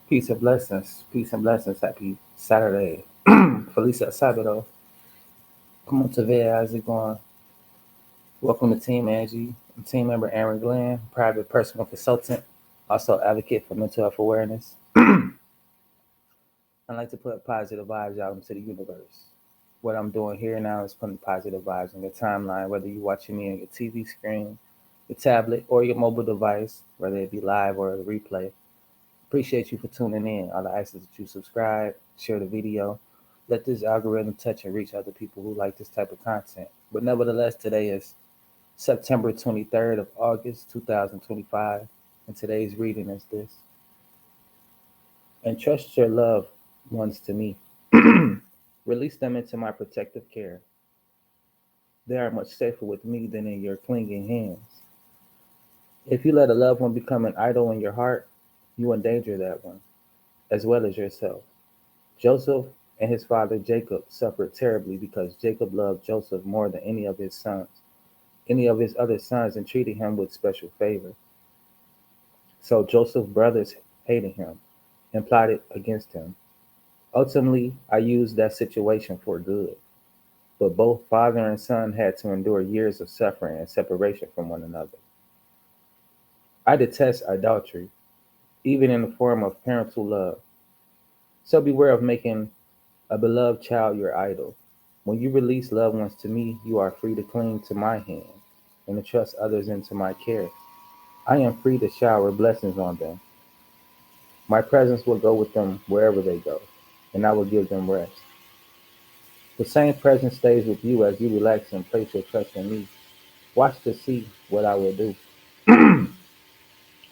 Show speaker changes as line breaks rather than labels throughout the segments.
Peace and blessings. Peace and blessings. Happy Saturday. Felicia Sabado. Come on, Tavia. How's it going? Welcome to Team Angie. I'm team member Aaron Glenn, private personal consultant, also advocate for mental health awareness. I like to put positive vibes out into the universe. What I'm doing here now is putting positive vibes on your timeline, whether you're watching me on your TV screen, your tablet, or your mobile device, whether it be live or a replay. Appreciate you for tuning in. All I ask is that you subscribe, share the video, let this algorithm touch and reach other people who like this type of content. But nevertheless, today is September 23rd of August 2025, and today's reading is this. Entrust your loved ones to me. Release them into my protective care. They are much safer with me than in your clinging hands. If you let a loved one become an idol in your heart, you endanger that one, as well as yourself. Joseph and his father Jacob suffered terribly because Jacob loved Joseph more than any of his other sons, and treated him with special favor. So Joseph's brothers hated him and plotted against him. Ultimately, I used that situation for good, but both father and son had to endure years of suffering and separation from one another. I detest idolatry, even in the form of parental love. So beware of making a beloved child your idol. When you release loved ones to me, you are free to cling to my hand and to trust others into my care. I am free to shower blessings on them. My presence will go with them wherever they go, and I will give them rest. The same presence stays with you as you relax and place your trust in me. Watch to see what I will do.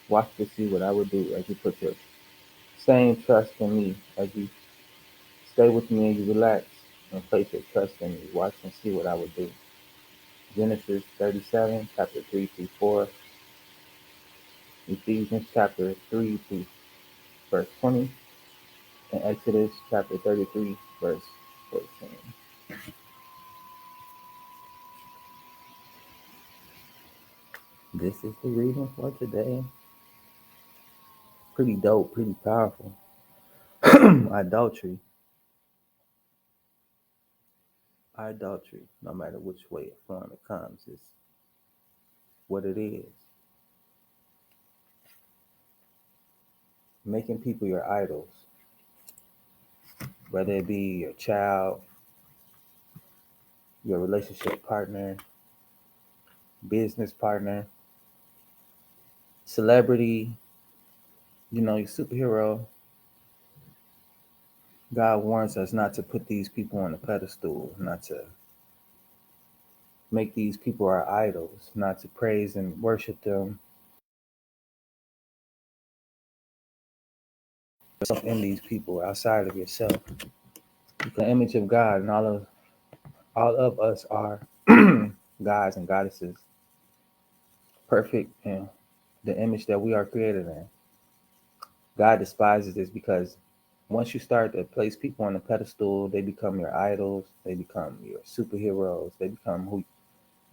Watch to see what I will do as you put your same trust in me, as you stay with me and you relax and place your trust in me. Watch and see what I will do. Genesis 37, chapter 3 through 4, Ephesians chapter 3 through verse 20, and Exodus chapter 33, verse 14. This is the reading for today. Pretty dope, pretty powerful. Adultery. Idolatry, no matter which way or form it comes, is what it is. Making people your idols, whether it be your child, your relationship partner, business partner, celebrity, your superhero. God warns us not to put these people on a pedestal, not to make these people our idols, not to praise and worship them in these people outside of yourself. Because the image of God and all of us are gods and goddesses, perfect in the image that we are created in. God despises this because once you start to place people on a pedestal, they become your idols, they become your superheroes, they become who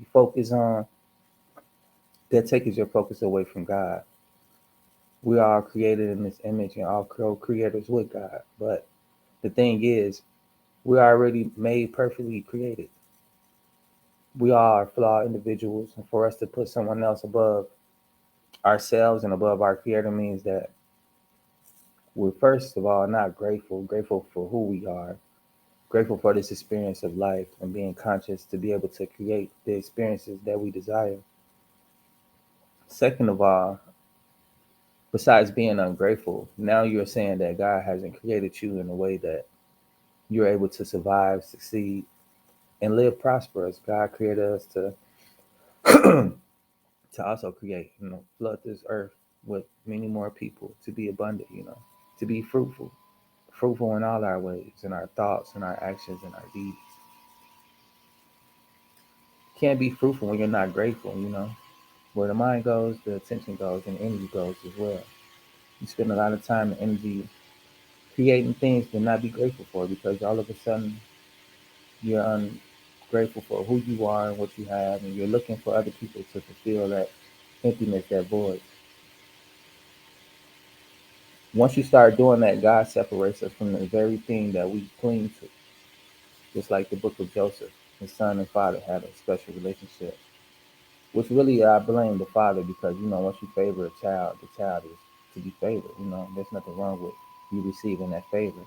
you focus on. That takes your focus away from God. We are created in this image and all co-creators with God. But the thing is, we are already made perfectly created. We are flawed individuals, and for us to put someone else above ourselves and above our creator means that we're first of all not grateful for who we are, grateful for this experience of life and being conscious to be able to create the experiences that we desire. Second of all, besides being ungrateful, now you're saying that God hasn't created you in a way that you're able to survive, succeed, and live prosperous. God created us to to also create, flood this earth with many more people, to be abundant, to be fruitful in all our ways, in our thoughts, in our actions, and our deeds. Can't be fruitful when you're not grateful. Where the mind goes, the attention goes, and energy goes as well. You spend a lot of time and energy creating things to not be grateful for because all of a sudden you're ungrateful for who you are and what you have, and you're looking for other people to fulfill that emptiness, that void. Once you start doing that, God separates us from the very thing that we cling to. Just like the book of Joseph, his son and father had a special relationship. Which really I blame the father because once you favor a child, the child is to be favored. There's nothing wrong with you receiving that favor.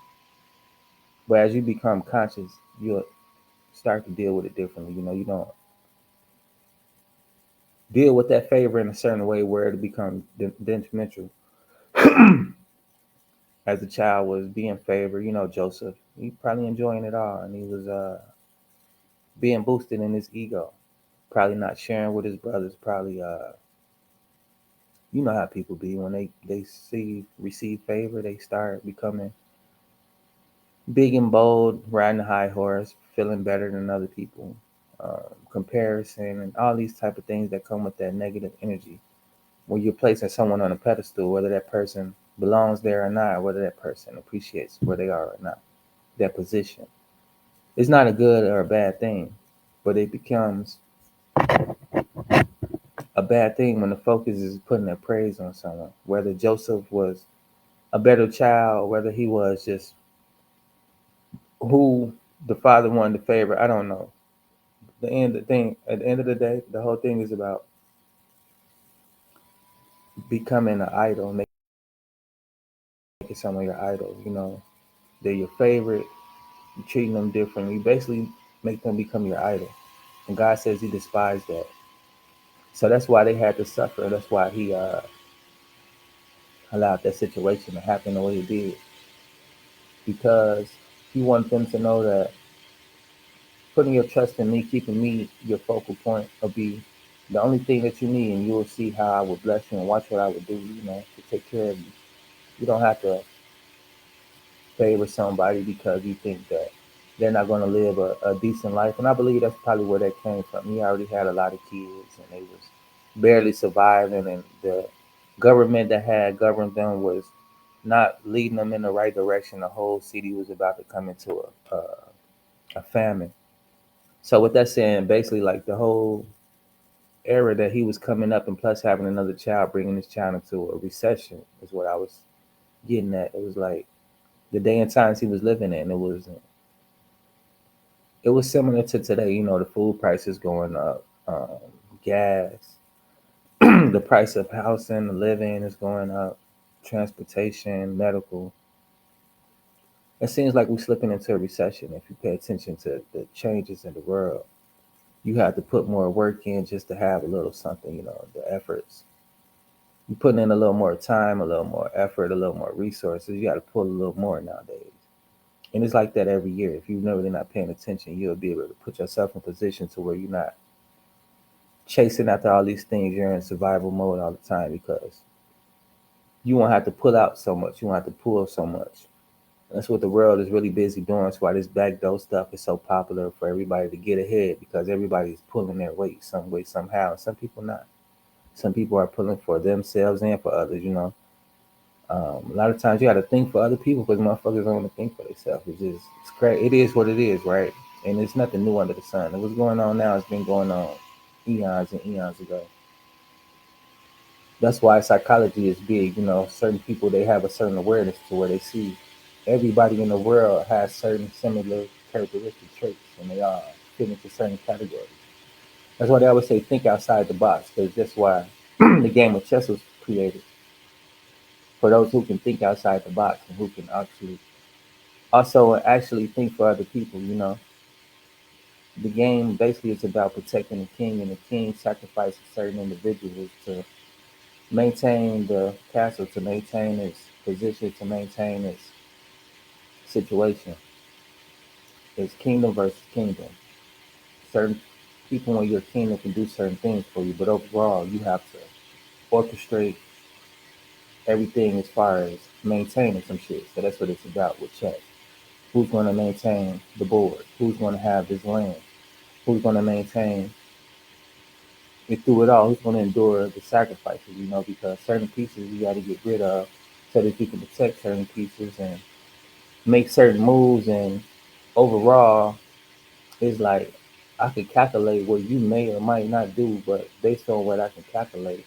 But as you become conscious, you'll start to deal with it differently. You don't deal with that favor in a certain way where it becomes detrimental. As the child was being favored, Joseph, he probably enjoying it all, and he was being boosted in his ego. Probably not sharing with his brothers. Probably, you know how people be when they see receive favor, they start becoming big and bold, riding a high horse, feeling better than other people, comparison, and all these type of things that come with that negative energy. When you're placing someone on a pedestal, whether that person belongs there or not, whether that person appreciates where they are or not, that position. It's not a good or a bad thing, but it becomes a bad thing when the focus is putting that praise on someone. Whether Joseph was a better child, whether he was just who the father wanted to favor, I don't know. The thing at the end of the day, the whole thing is about becoming an idol, making someone your idol. They're your favorite. You treating them differently. You basically make them become your idol, and God says He despised that. So that's why they had to suffer. That's why He allowed that situation to happen the way it did, because He wanted them to know that putting your trust in me, keeping me your focal point, will be the only thing that you need, and you will see how I will bless you and watch what I will do. To take care of you. You don't have to favor somebody because you think that they're not going to live a decent life. And I believe that's probably where that came from. He already had a lot of kids and they was barely surviving, and the government that had governed them was not leading them in the right direction. The whole city was about to come into a famine. So with that saying, basically like the whole era that he was coming up, and plus having another child, bringing this child into a recession is what I was getting at. It was like the day and times he was living in. It was similar to today. The food prices going up, gas, the price of housing, living is going up, transportation, medical. It seems like we're slipping into a recession. If you pay attention to the changes in the world, you have to put more work in just to have a little something. The efforts. You're putting in a little more time, a little more effort, a little more resources. You got to pull a little more nowadays. And it's like that every year. If you're really not paying attention, you'll be able to put yourself in a position to where you're not chasing after all these things. You're in survival mode all the time because you won't have to pull out so much. You won't have to pull so much. That's what the world is really busy doing. That's why this backdoor stuff is so popular for everybody to get ahead, because everybody's pulling their weight some way, somehow. Some people not. Some people are pulling for themselves and for others. A lot of times you got to think for other people because motherfuckers don't want to think for themselves. It's crazy. It is what it is, right? And it's nothing new under the sun. And what's going on now has been going on eons and eons ago. That's why psychology is big. Certain people, they have a certain awareness to where they see everybody in the world has certain similar characteristic traits, and they all fit into certain categories. That's why they always say think outside the box, because that's why the game of chess was created, for those who can think outside the box and who can actually also actually think for other people. The game basically is about protecting the king, and the king sacrifices certain individuals to maintain the castle, to maintain its position, to maintain its situation. It's kingdom versus kingdom. Certain people in your kingdom can do certain things for you, but overall, you have to orchestrate everything as far as maintaining some shit. So that's what it's about with chess. Who's going to maintain the board? Who's going to have this land? Who's going to maintain it through it all? Who's going to endure the sacrifices? Because certain pieces you got to get rid of so that you can protect certain pieces and make certain moves. And overall, it's like I can calculate what you may or might not do, but based on what I can calculate,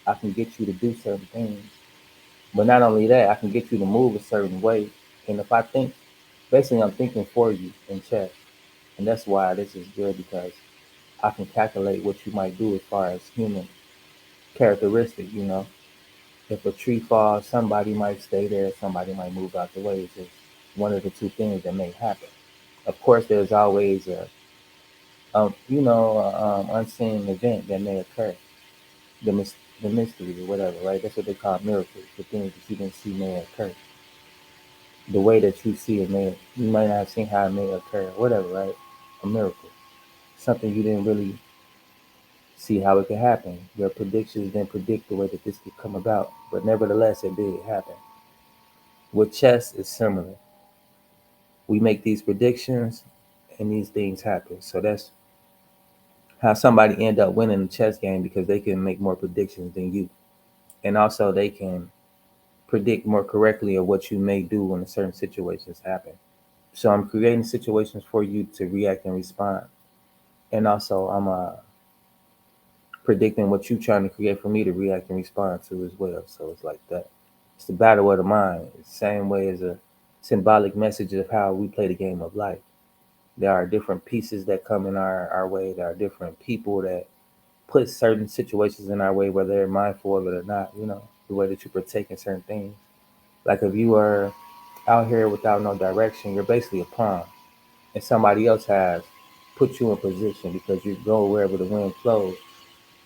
I can get you to do certain things. But not only that, I can get you to move a certain way. And if I think, basically, I'm thinking for you in chess. And that's why this is good because I can calculate what you might do as far as human characteristic, you know. If a tree falls, somebody might stay there, somebody might move out the way. It's just one of the two things that may happen. Of course, there's always unseen event that may occur, the mystery or whatever, right? That's what they call miracles. The things that you didn't see may occur. The way that you see it may, you might not have seen how it may occur, whatever, right? A miracle, something you didn't really see how it could happen. Your predictions didn't predict the way that this could come about, but nevertheless, it did happen. With chess, it's similar. We make these predictions, and these things happen. So that's how somebody end up winning the chess game because they can make more predictions than you, and also they can predict more correctly of what you may do when a certain situations happen. So I'm creating situations for you to react and respond, and also I'm predicting what you're trying to create for me to react and respond to as well. So it's like that. It's the battle of the mind. It's the same way as a symbolic message of how we play the game of life. There are different pieces that come in our way. There are different people that put certain situations in our way, whether they're mindful of it or not, you know, the way that you partake in certain things. Like if you are out here without no direction, you're basically a pawn. And somebody else has put you in position because you go wherever the wind flows.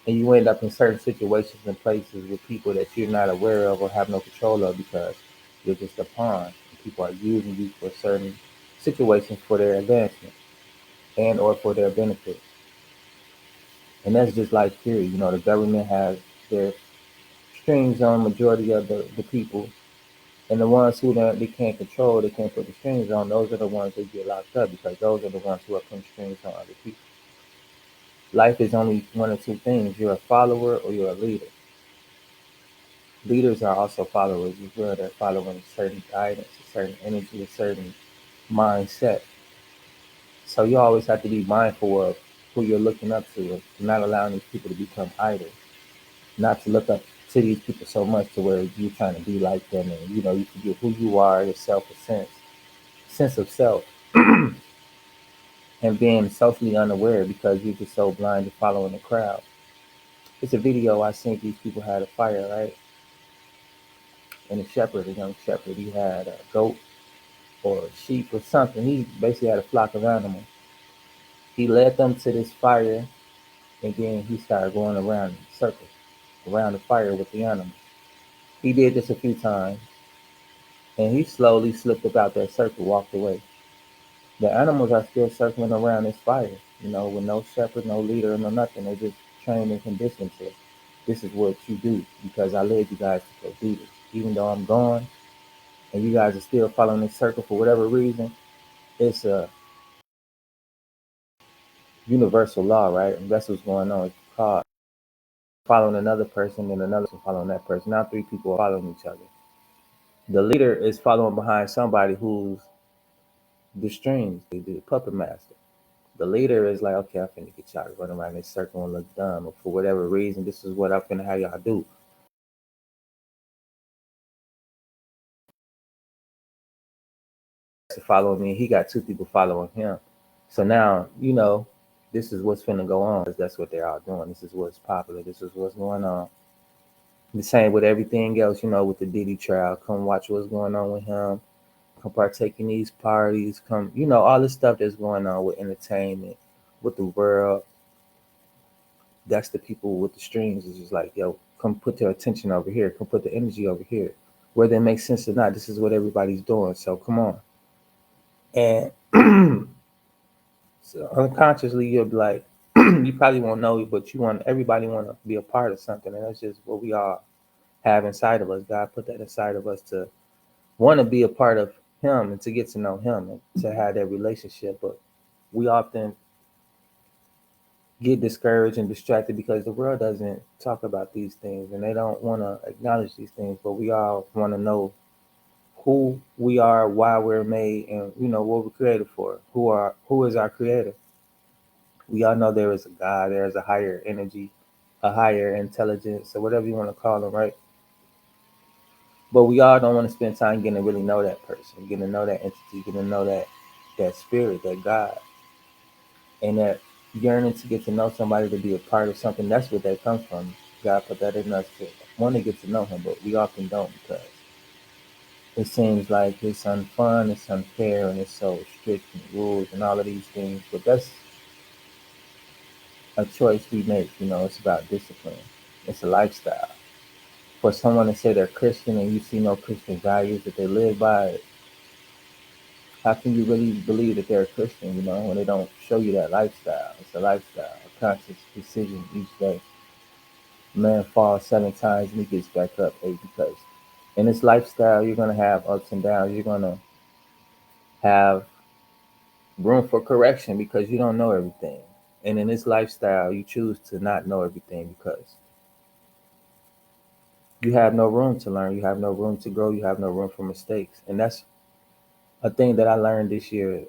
And you end up in certain situations and places with people that you're not aware of or have no control of because you're just a pawn. And people are using you for certain situations for their advancement and or for their benefit. And that's just like here, you know, the government has their strings on majority of the people. And the ones who they can't control, they can't put the strings on, those are the ones that get locked up because those are the ones who are putting strings on other people. Life is only one of two things. You're a follower or you're a leader. Leaders are also followers as well. They're following a certain guidance, a certain energy, a certain mindset. So you always have to be mindful of who you're looking up to and not allowing these people to become idols. Not to look up to these people so much to where you're trying to be like them and you know you forget who you are, yourself, a sense of self, and being socially unaware because you're just so blind to following the crowd. It's a video I seen these people had a fire, right? And a young shepherd, he had a goat or a sheep or something. He basically had a flock of animals. He led them to this fire and then he started going around in circles around the fire with the animals. He did this a few times and he slowly slipped about that circle, walked away. The animals are still circling around this fire, you know, with no shepherd, no leader, no nothing. They just trained and conditioned to this is what you do because I led you guys to go do this. Even though I'm gone and you guys are still following this circle for whatever reason, it's a universal law, right? And that's what's going on. It's called following another person and another person following that person. Now three people are following each other. The leader is following behind somebody who's the strings, the puppet master. The leader is like, okay, I'm finna get y'all to run around this circle and look dumb. Or for whatever reason, this is what I'm finna have y'all do. To follow me, he got two people following him. So now, you know, this is what's finna go on. That's what they're all doing. This is what's popular. This is what's going on. The same with everything else, you know, with the Diddy trial. Come watch what's going on with him. Come partake in these parties. Come, you know, all this stuff that's going on with entertainment, with the world. That's the people with the strings. Is just like, yo, come put your attention over here. Come put the energy over here. Whether it makes sense or not, this is what everybody's doing. So come on. And so unconsciously, you'll be like, you probably won't know, but you want everybody want to be a part of something, and that's just what we all have inside of us. God put that inside of us to want to be a part of Him and to get to know Him and to have that relationship. But we often get discouraged and distracted because the world doesn't talk about these things and they don't want to acknowledge these things. But we all want to know who we are, why we're made, and you know what we're created for. Who is our creator? We all know there is a God, there is a higher energy, a higher intelligence, or whatever you want to call them, right? But we all don't want to spend time getting to really know that person, getting to know that entity, getting to know that spirit, that God, and that yearning to get to know somebody, to be a part of something. That's what that comes from. God put that in us to want to get to know Him, but we often don't because it seems like it's unfun, it's unfair, and it's so strict and rules and all of these things. But that's a choice we make. It's about discipline. It's a lifestyle. For someone to say they're Christian and you see no Christian values that they live by, how can you really believe that they're a Christian, when they don't show you that lifestyle? It's a lifestyle, a conscious decision each day. Man falls 7 times and he gets back up 8 because in this lifestyle, you're going to have ups and downs. You're going to have room for correction because you don't know everything. And in this lifestyle, you choose to not know everything because you have no room to learn. You have no room to grow. You have no room for mistakes. And that's a thing that I learned this year,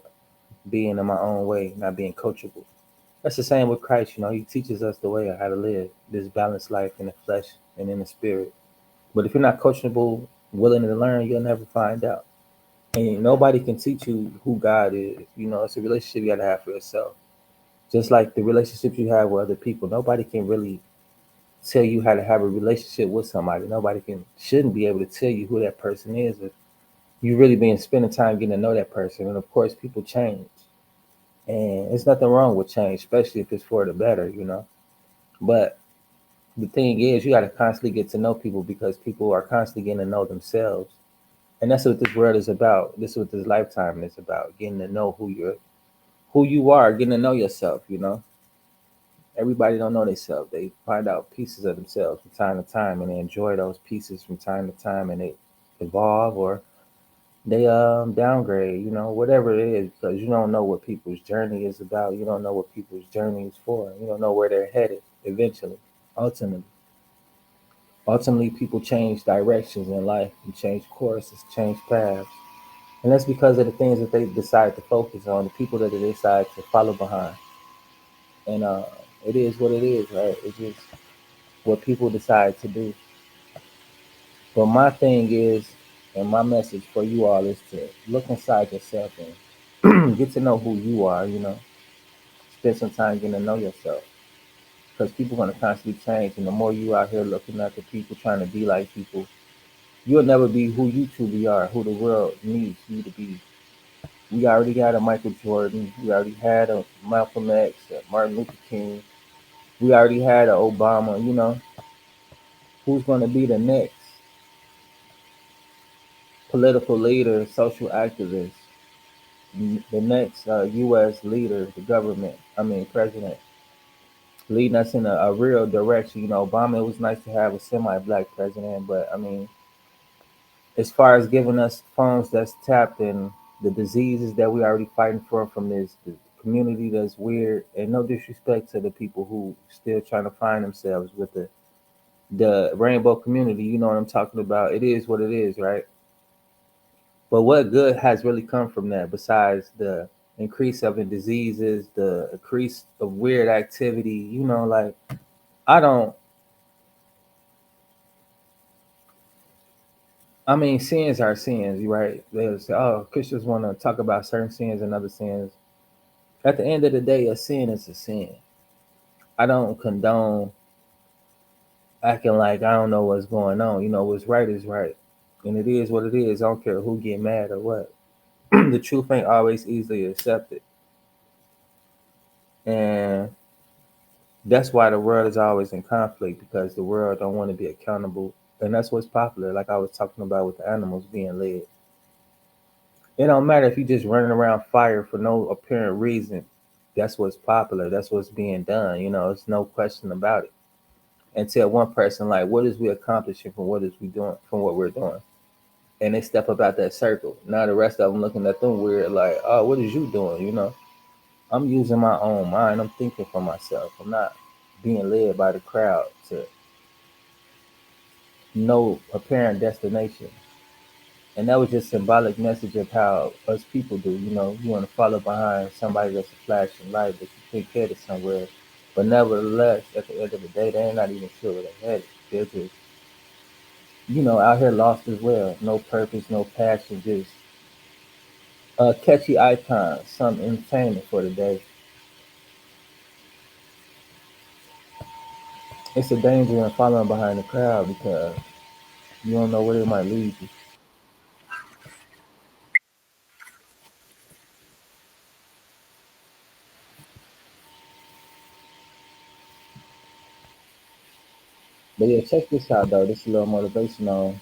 being in my own way, not being coachable. That's the same with Christ. He teaches us the way of how to live this balanced life in the flesh and in the spirit. But if you're not coachable, willing to learn, you'll never find out. And nobody can teach you who God is. It's a relationship you got to have for yourself. Just like the relationships you have with other people, nobody can really tell you how to have a relationship with somebody. Nobody shouldn't be able to tell you who that person is if you really been spending time getting to know that person. And of course, people change, and there's nothing wrong with change, especially if it's for the better. But the thing is, you got to constantly get to know people because people are constantly getting to know themselves, and that's what this world is about. This is what this lifetime is about: getting to know who you are, getting to know yourself. Everybody don't know themselves. They find out pieces of themselves from time to time, and they enjoy those pieces from time to time, and they evolve or they downgrade. Whatever it is, because you don't know what people's journey is about. You don't know what people's journey is for. You don't know where they're headed eventually. Ultimately, people change directions in life and change courses, change paths, and that's because of the things that they decide to focus on, the people that they decide to follow behind. And it is what it is, right? It's just what people decide to do. But my thing is, and my message for you all is to look inside yourself and get to know who you are. Spend some time getting to know yourself because people are going to constantly change. And the more you out here looking at the people trying to be like people, you'll never be who you truly are, who the world needs you to be. We already had a Michael Jordan. We already had a Malcolm X, a Martin Luther King. We already had a Obama. Who's going to be the next political leader, social activist, the next U.S. leader, the government, president, leading us in a real direction. Obama, it was nice to have a semi-black president, but as far as giving us phones that's tapped and the diseases that we already fighting for from this the community that's weird, and no disrespect to the people who still trying to find themselves with the rainbow community. You know what I'm talking about. It is what it is, right? But what good has really come from that besides the increase of in diseases, the increase of weird activity? Like I don't. Sins are sins, right? They'll say, "Oh, Christians want to talk about certain sins and other sins." At the end of the day, a sin is a sin. I don't condone acting like I don't know what's going on. What's right is right, and it is what it is. I don't care who get mad or what. The truth ain't always easily accepted, and that's why the world is always in conflict because the world don't want to be accountable, and that's what's popular. Like I was talking about with the animals being led. It don't matter if you just running around fire for no apparent reason. That's what's popular. That's what's being done. It's no question about it. Until one person like, what is we accomplishing from what is we doing from what we're doing? And they step up out that circle. Now the rest of them looking at them weird, like, oh, what is you doing? I'm using my own mind. I'm thinking for myself. I'm not being led by the crowd to no apparent destination. And that was just symbolic message of how us people do. You want to follow behind somebody that's a flashing light that you think headed somewhere. But nevertheless, at the end of the day, they're not even sure where they're headed. They're just out here lost as well. No purpose, no passion, just a catchy icon, some entertainment for the day. It's a danger in following behind the crowd because you don't know where it might lead you. But yeah, check this out though. This is a little motivation on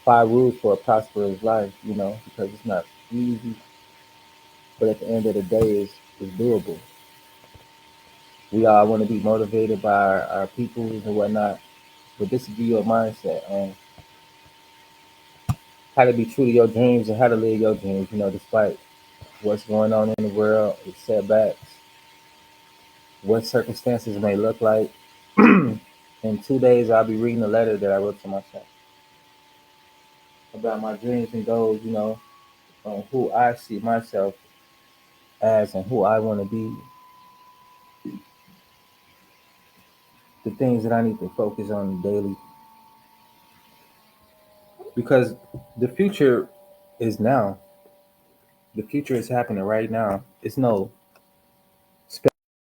5 rules for a prosperous life, because it's not easy, but at the end of the day, it's doable. We all want to be motivated by our peoples and whatnot, but this will give you a mindset on how to be true to your dreams and how to live your dreams, despite what's going on in the world, its setbacks, what circumstances may look like. In 2 days, I'll be reading a letter that I wrote to myself about my dreams and goals, on who I see myself as and who I want to be, the things that I need to focus on daily. Because the future is now. The future is happening right now. It's no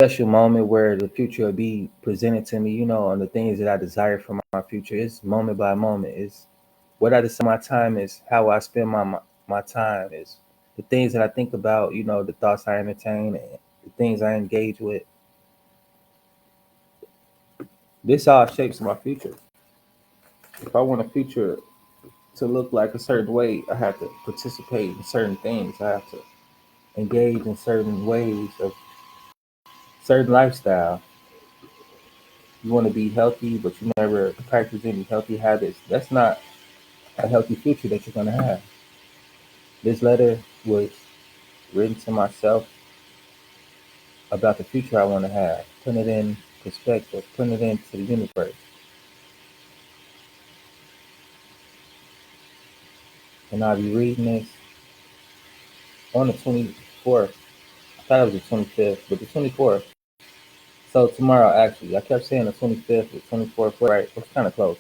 special moment where the future will be presented to me, on the things that I desire for my future. It's moment by moment. It's what I decide my time is, how I spend my time is the things that I think about, the thoughts I entertain and the things I engage with. This all shapes my future. If I want a future to look like a certain way, I have to participate in certain things. I have to engage in certain ways of certain lifestyle. You want to be healthy, but you never practice any healthy habits. That's not a healthy future that you're going to have. This letter was written to myself about the future I want to have, putting it in perspective, putting it into the universe. And I'll be reading this on the 24th. I thought it was the 25th, but the 24th. So tomorrow, actually, I kept saying the 25th, the 24th, right? It's kind of close.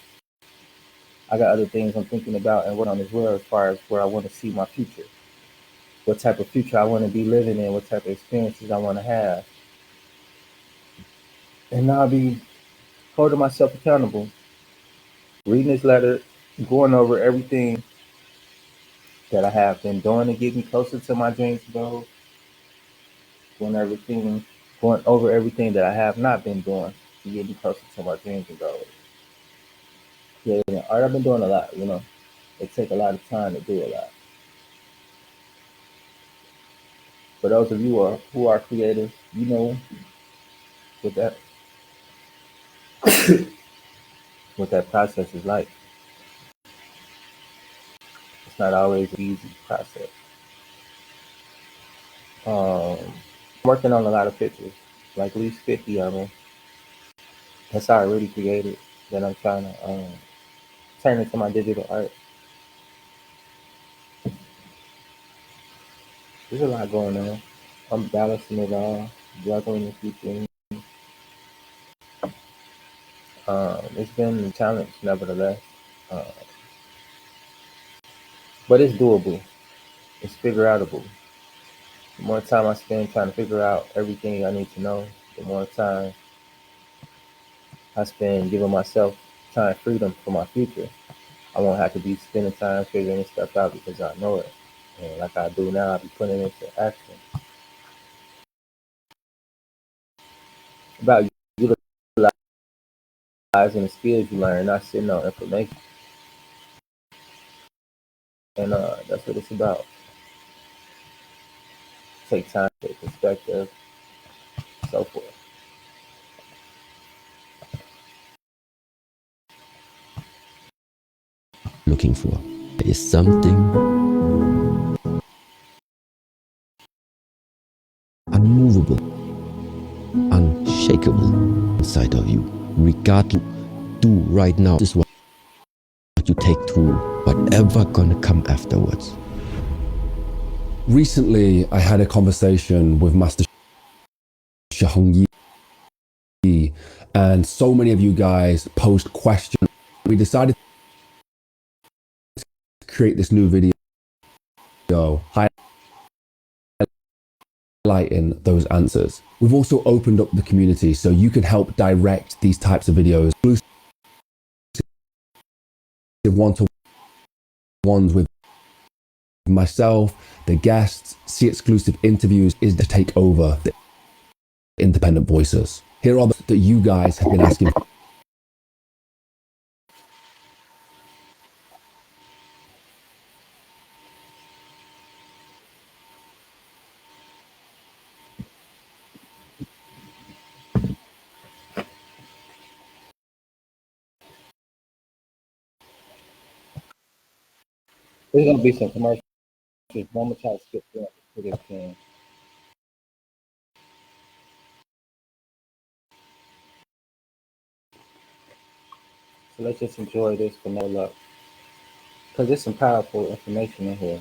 I got other things I'm thinking about and working on as well as far as where I want to see my future, what type of future I want to be living in, what type of experiences I want to have. And I'll be holding myself accountable, reading this letter, going over everything that I have been doing to get me closer to my dreams and goals, doing everything, going over everything that I have not been doing to get me closer to my dreams and goals. Creating art, I've been doing a lot, It takes a lot of time to do a lot. For those of you who are creators, what that what that process is like. It's not always an easy process. I'm working on a lot of pictures, like at least 50 of them. That's already created that I'm trying to turn into my digital art. There's a lot going on. I'm balancing it all, juggling a few things. It's been a challenge, nevertheless, uh, but it's doable. It's figure outable. The more time I spend trying to figure out everything I need to know, the more time I spend giving myself time freedom for my future. I won't have to be spending time figuring this stuff out because I know it. And like I do now, I'll be putting it into action. About utilizing the skills you learn, not sitting on information. And that's what it's about. Take time, take perspective, so forth.
Looking for. There is something unmovable, unshakable inside of you. Regardless, do right now. This is what you take to whatever gonna come afterwards.
Recently, I had a conversation with Master Shahong Yi, and so many of you guys posed questions. We decided create this new video highlighting those answers. We've also opened up the community so you can help direct these types of videos, exclusive one-to-ones with myself, the guests, see exclusive interviews, is to take over the independent voices. Here are the that you guys have been asking.
There's gonna be some commercials. One more time, skip through it for this can. So let's just enjoy this for no luck, because there's some powerful information in here.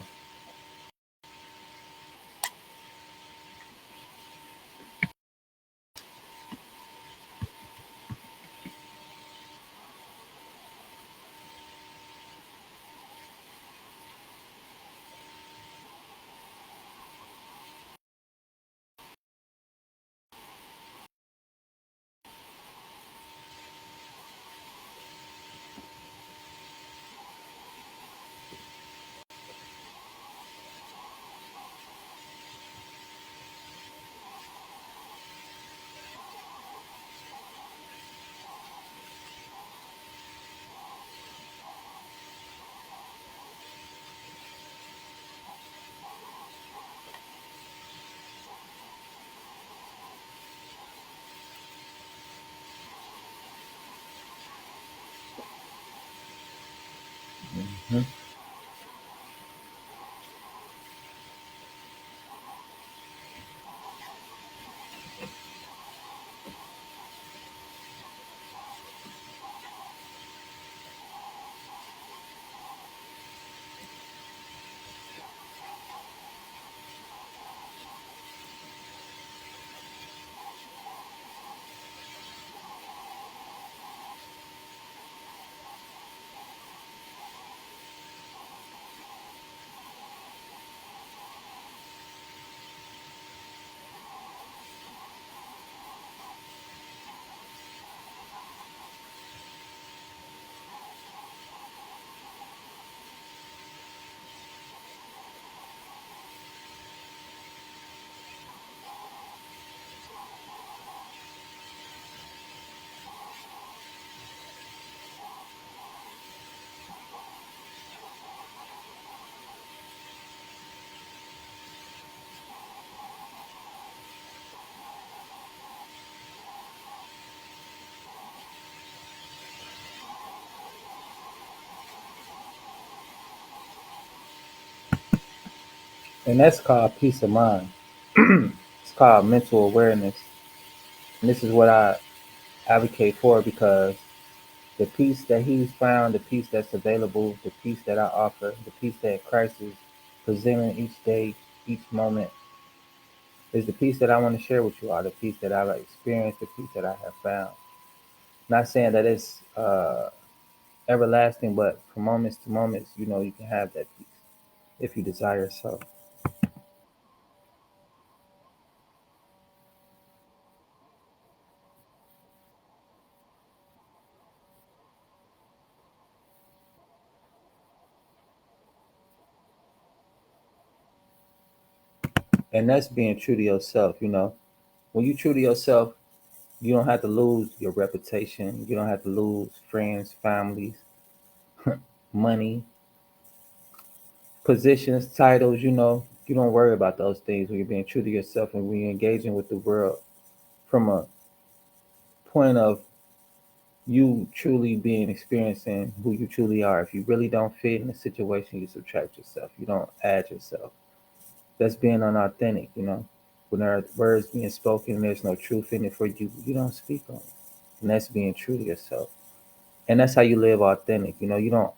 Mhm. And that's called peace of mind. It's called mental awareness. And this is what I advocate for, because the peace that he's found, the peace that's available, the peace that I offer, the peace that Christ is presenting each day, each moment, is the peace that I want to share with you all, the peace that I've experienced, the peace that I have found. Not saying that it's everlasting, but from moments to moments, you can have that peace if you desire so. And that's being true to yourself. When you true to yourself, you don't have to lose your reputation. You don't have to lose friends, families, money, positions, titles. You don't worry about those things when you're being true to yourself and when you're engaging with the world from a point of you truly being experiencing who you truly are. If you really don't fit in a situation, you subtract yourself. You don't add yourself. That's being unauthentic. When there are words being spoken and there's no truth in it for you, you don't speak on it. And that's being true to yourself. And that's how you live authentic. You don't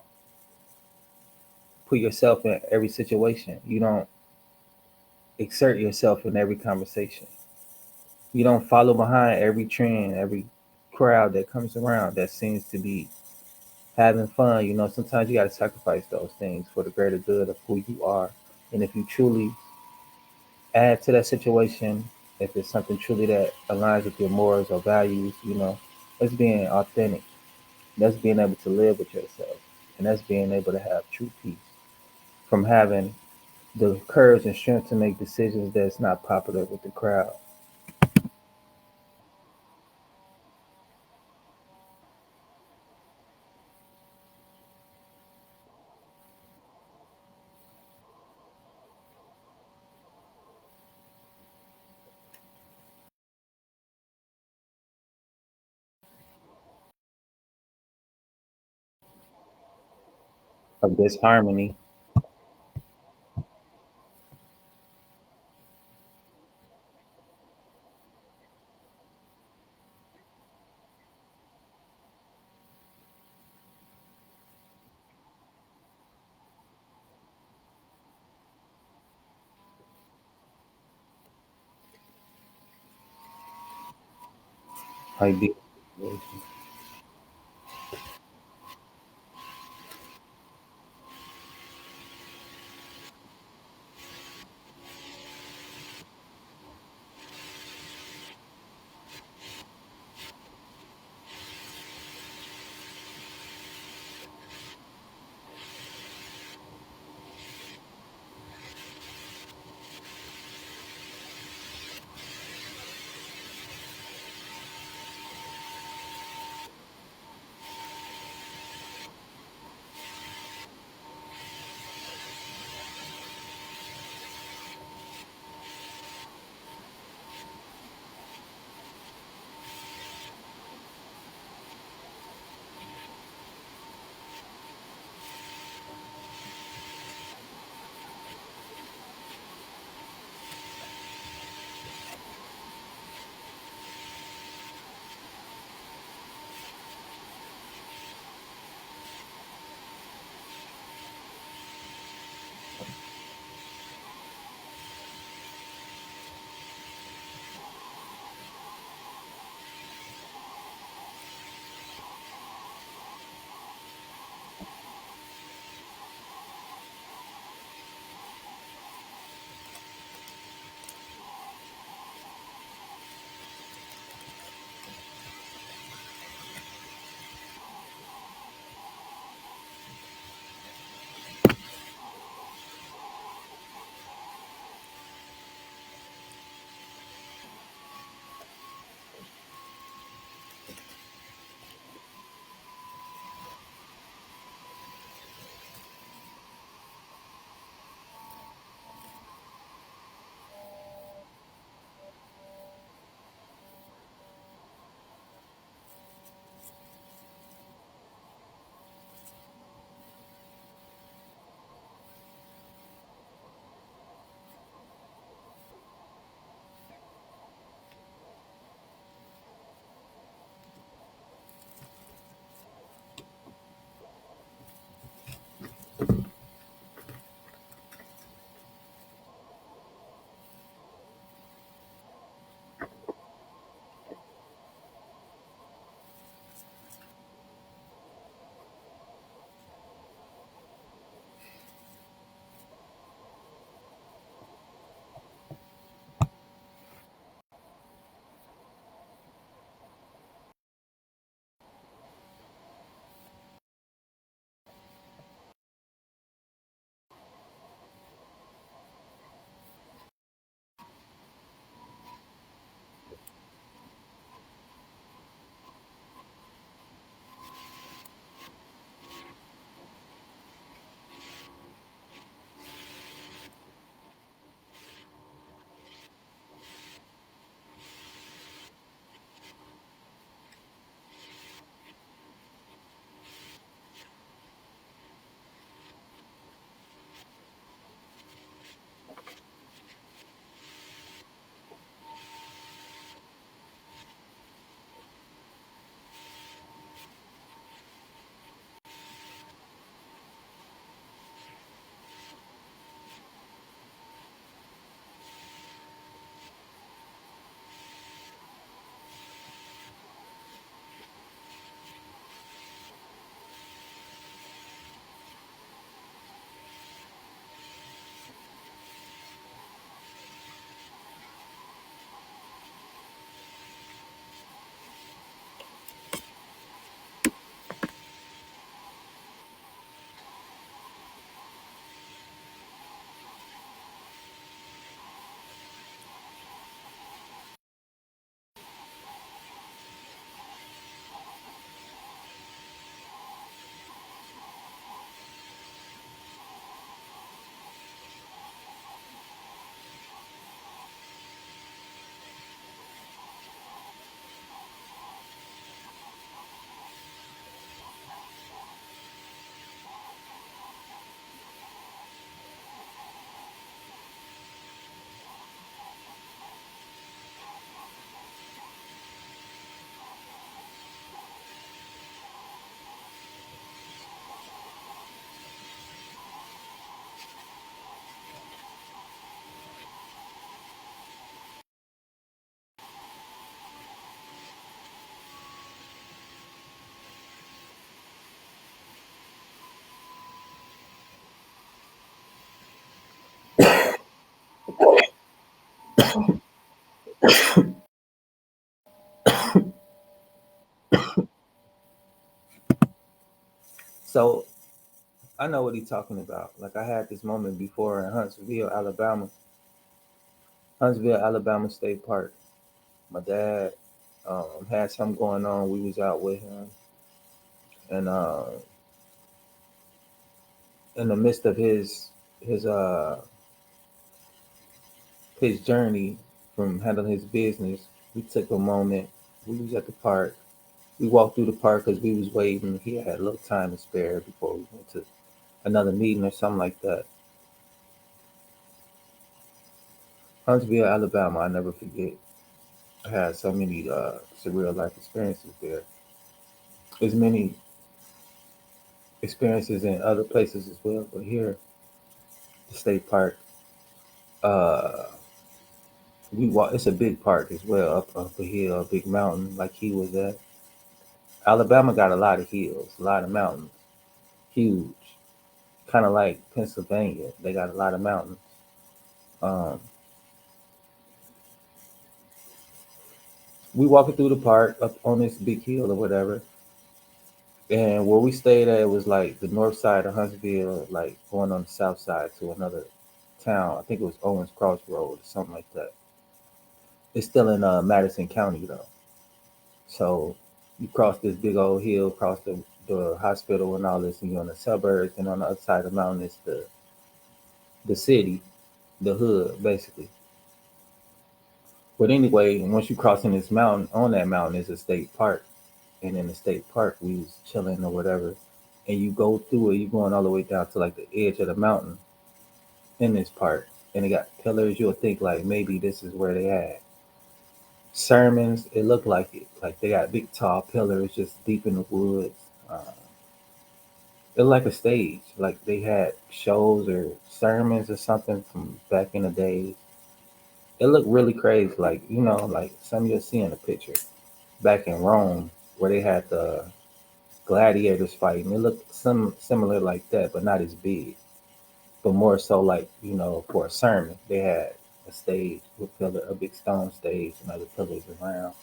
put yourself in every situation. You don't exert yourself in every conversation. You don't follow behind every trend, every crowd that comes around that seems to be having fun. Sometimes you got to sacrifice those things for the greater good of who you are. And if you truly add to that situation, if it's something truly that aligns with your morals or values, that's being authentic. That's being able to live with yourself. And that's being able to have true peace from having the courage and strength to make decisions that's not popular with the crowd. Of disharmony. Ideal situation. So I know what he's talking about. Like I had this moment before in Huntsville, Alabama State Park. My dad had something going on. We was out with him, and in the midst of his his journey from handling his business, we took a moment. We was at the park. We walked through the park because we was waiting. He had a little time to spare before we went to another meeting or something like that. Huntsville, Alabama, I never forget. I had so many surreal life experiences there. There's many experiences in other places as well, but here, the state park, uh, we walk. It's a big park as well, up a hill, a big mountain, like he was at. Alabama got a lot of hills, a lot of mountains, huge, kind of like Pennsylvania. They got a lot of mountains. Um, we walking through the park up on this big hill or whatever, and where we stayed at was like the north side of Huntsville, like going on the south side to another town. I think it was Owens Crossroad or something like that. It's still in Madison County though. So you cross this big old hill, cross the hospital and all this, and you're in the suburbs, and on the other side of the mountain is the city, the hood, basically. But anyway, once you cross in this mountain, on that mountain is a state park, and in the state park we was chilling or whatever, and you go through it, you going all the way down to like the edge of the mountain in this park, and it got pillars. You'll think like maybe this is where they had sermons. It looked like it, like they got big tall pillars just deep in the woods. It like a stage, like they had shows or sermons or something from back in the days. It looked really crazy, like like some you'll see in a picture back in Rome where they had the gladiators fighting. It looked similar like that, but not as big, but more so like for a sermon. They had a stage with a big stone stage and other pillars around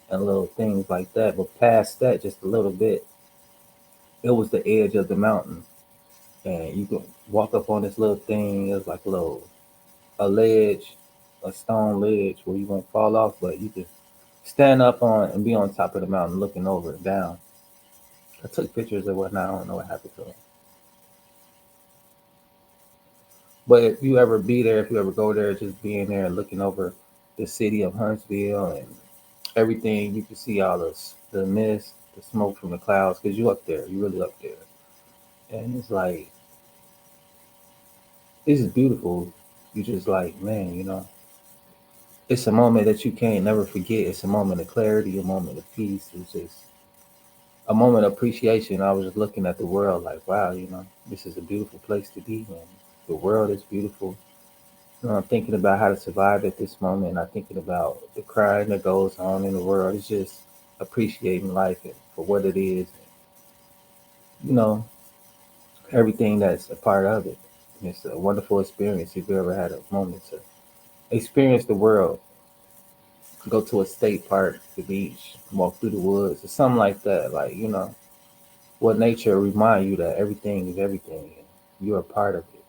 and little things like that. But past that, just a little bit, it was the edge of the mountain, and you could walk up on this little thing. It was like a ledge, a stone ledge where you won't fall off, but you could stand up on and be on top of the mountain looking over it down. I took pictures of whatnot. I don't know what happened to them. But if you ever be there, if you ever go there, just being there and looking over the city of Huntsville and everything, you can see all the mist, the smoke from the clouds, because you up there, you really up there, and it's like it's beautiful. You just like, man, it's a moment that you can't never forget. It's a moment of clarity, a moment of peace. It's just a moment of appreciation. I was just looking at the world like, wow, this is a beautiful place to be in. The world is beautiful. I'm thinking about how to survive at this moment. I'm thinking about the crime that goes on in the world. It's just appreciating life for what it is. You know, everything that's a part of it. It's a wonderful experience if you ever had a moment to experience the world. Go to a state park, the beach, walk through the woods, or something like that. Like, what nature remind you that everything is everything. And you're a part of it.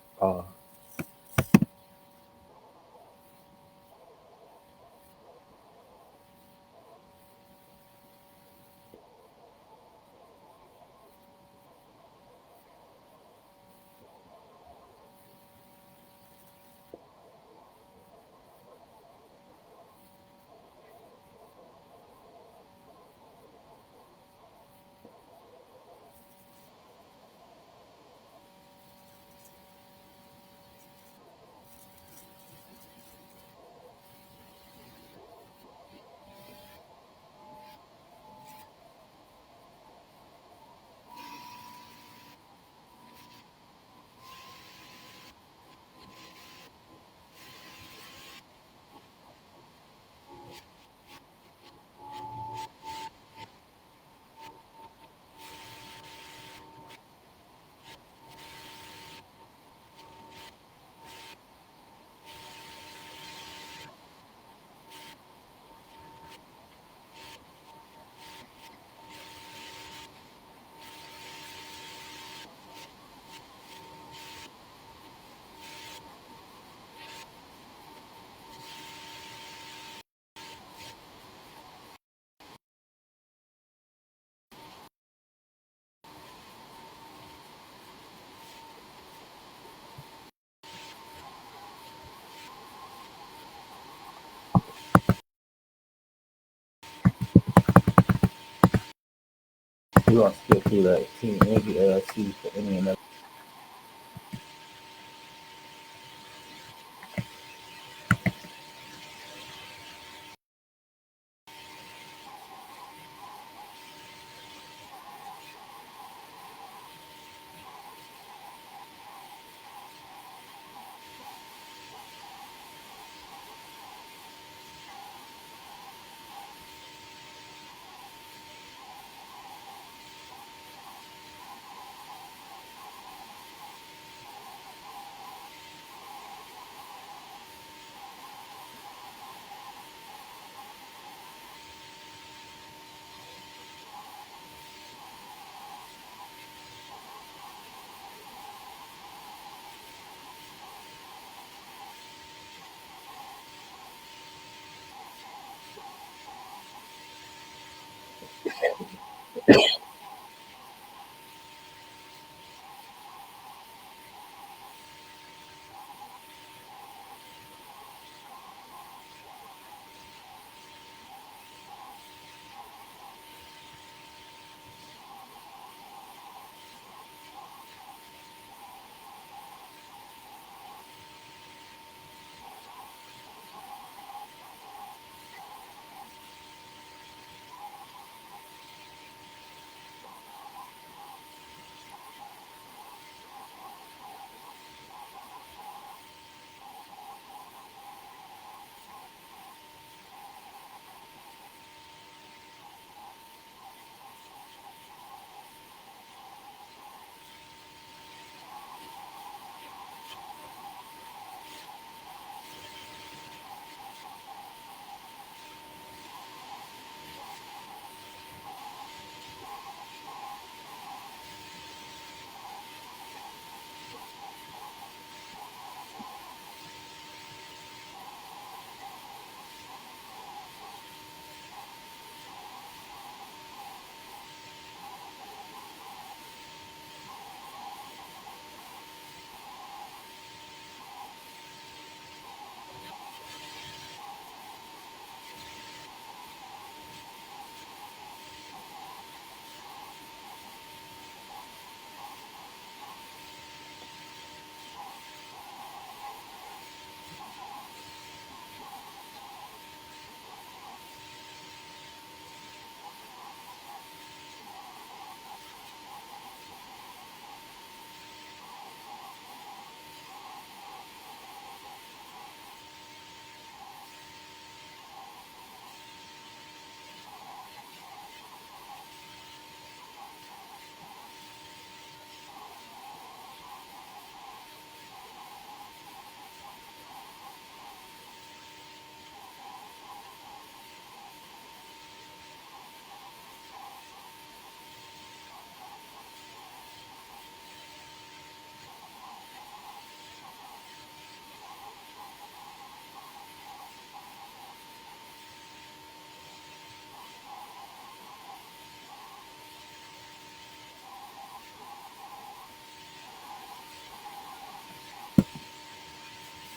We're gonna skip through the Team Angie LLC for any and every.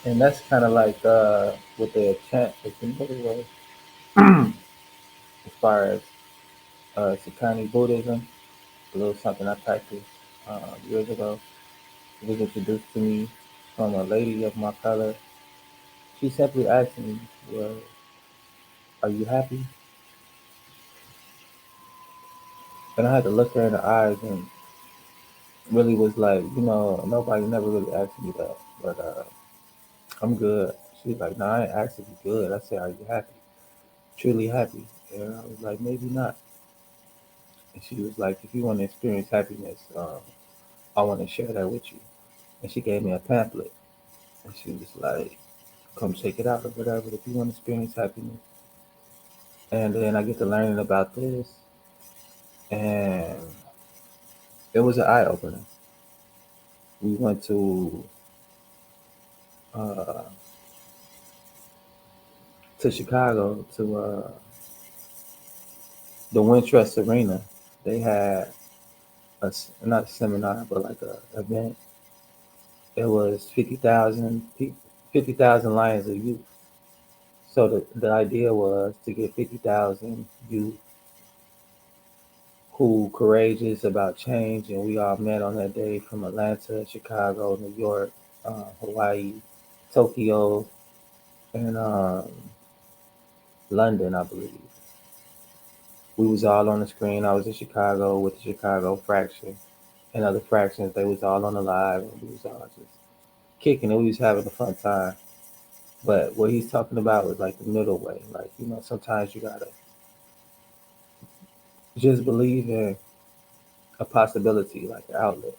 And that's kind of like what the chant is anyway, as far as Sakani Buddhism, a little something I practiced years ago. It was introduced to me from a lady of my color. She simply asked me, "Well, are you happy?" And I had to look her in the eyes and really was like, nobody never really asked me that, but I'm good. She was like, "No, I ain't asked if you good." I said, "Are you happy? Truly happy?" And I was like, "Maybe not." And she was like, "If you want to experience happiness, I want to share that with you." And she gave me a pamphlet, and she was like, "Come check it out or whatever if you want to experience happiness." And then I get to learning about this, and it was an eye opener. We went uh, to Chicago to the Wintrust Arena. They had not a seminar, but like a event. It was 50,000 people, 50,000 Lions of Youth. So the idea was to get 50,000 youth who courageous about change, and we all met on that day from Atlanta, Chicago, New York, Hawaii, Tokyo, and London, I believe. We was all on the screen. I was in Chicago with the Chicago fraction and other fractions. They was all on the live, and we was all just kicking it. We was having a fun time. But what he's talking about was like the middle way. Like, sometimes you gotta just believe in a possibility, like an outlet.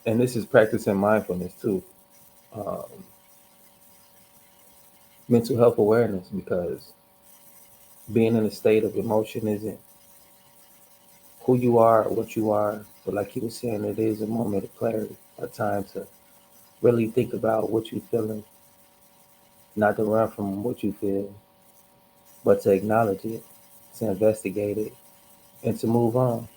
And this is practicing mindfulness too. Um, Mental health awareness, because being in a state of emotion isn't who you are or what you are. But like he was saying, it is a moment of clarity, a time to really think about what you're feeling, not to run from what you feel, but to acknowledge it, to investigate it, and to move on.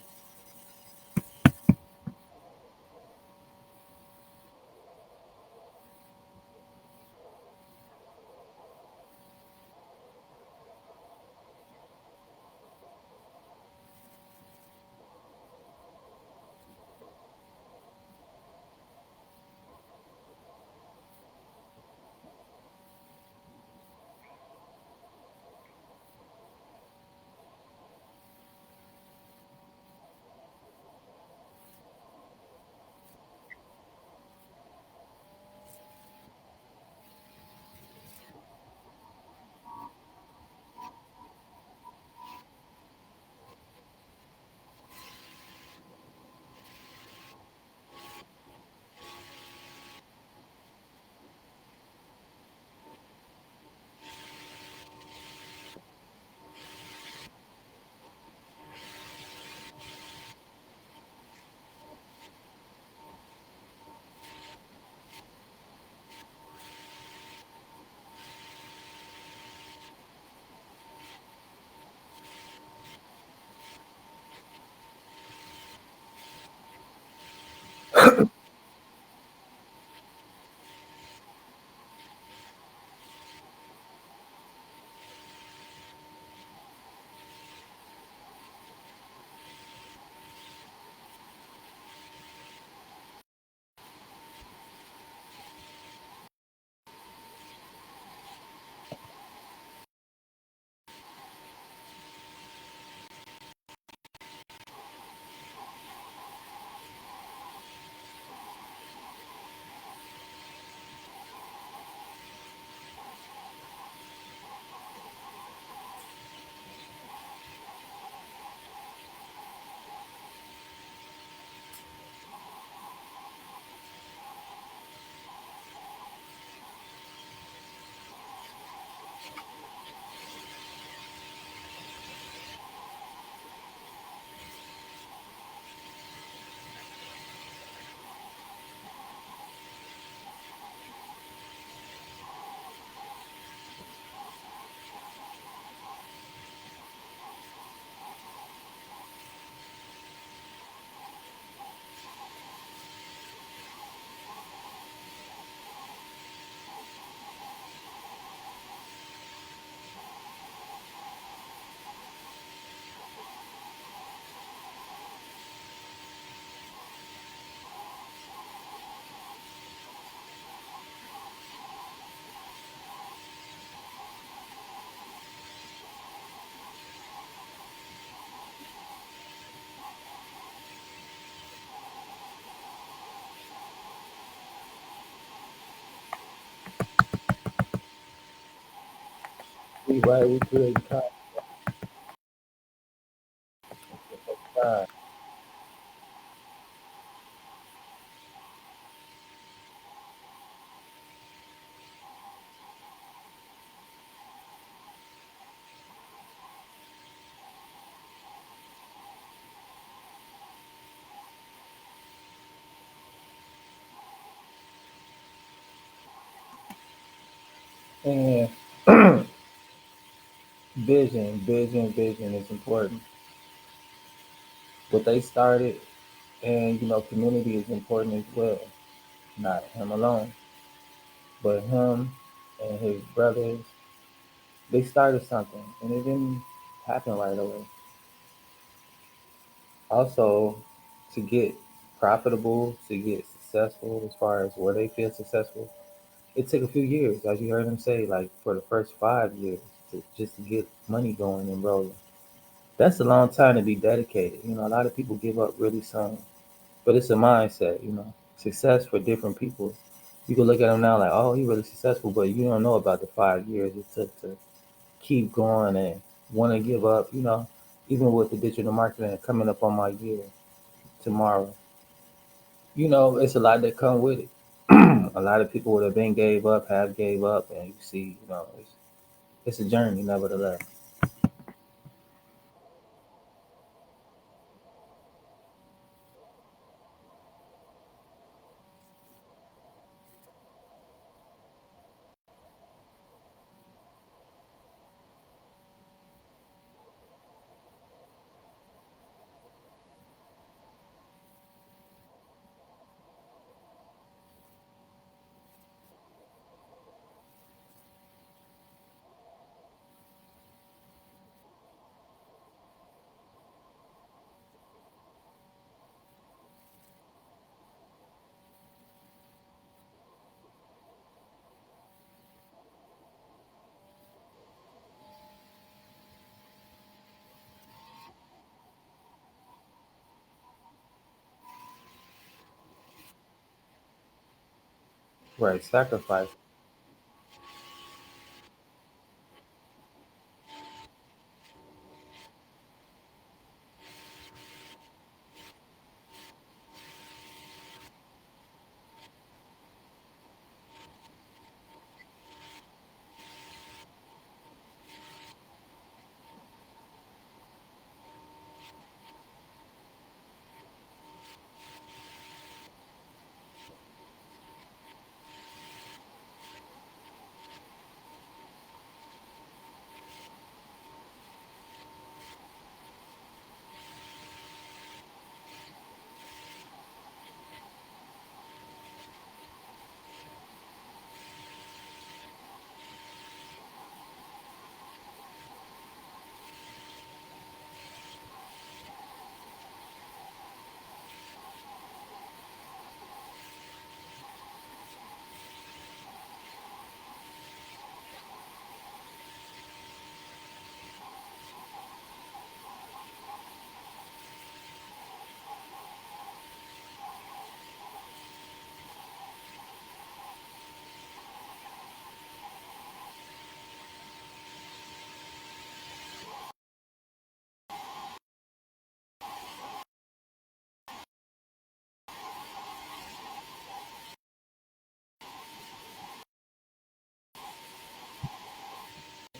We right, we create time. And vision is important. What they started, and community is important as well. Not him alone, but him and his brothers. They started something, and it didn't happen right away. Also, to get profitable, to get successful as far as where they feel successful, it took a few years, as you heard him say, like for the first 5 years, to just to get money going and rolling. That's a long time to be dedicated. You know, a lot of people give up really soon, but it's a mindset. You know, success for different people. You can look at him now like, oh, he really successful, but you don't know about the 5 years it took to keep going and want to give up. You know, even with the digital marketing coming up on my year tomorrow, you know, it's a lot that come with it. A lot of people would have been gave up, have gave up, and you see, you know, it's a journey, nevertheless. Right, sacrifice.